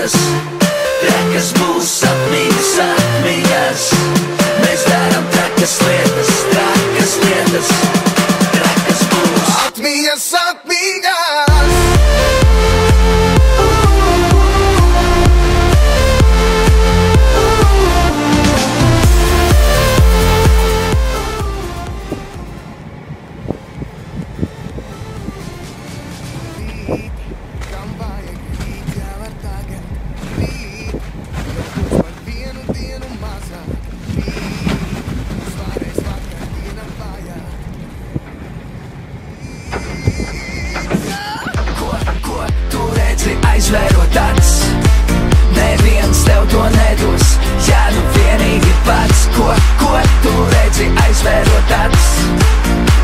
lietas, trakas būs atmiņas, atmiņas. Mēs darām trakas lietas, trakas lietas, trakas būs atmiņas, atmiņas. Aizvērot acis, neviens tev to nedos, ja nu vienīgi pats. Ko tu redzi, aizvērot acis,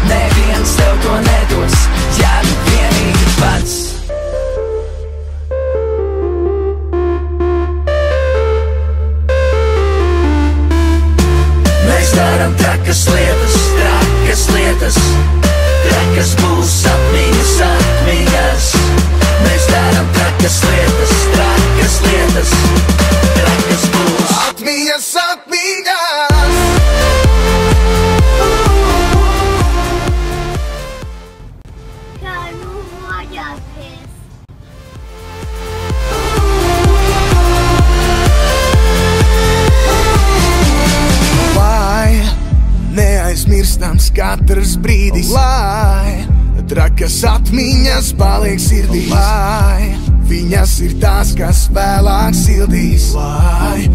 neviens tev to nedos, ja nu vienīgi pats. Mēs darām trakas lietas, trakas lietas, trakas būs atmiņas, atmiņas. Mēs darām trakas lietas, trakas lietas, trakas būs atmiņas, atmiņas. Kā nu mojāties? Lai neaizmirstams katrs brīdis, lai trakas atmiņas paliek sirdī, lai viņas ir tās, kas vēlāk sildīs. Lai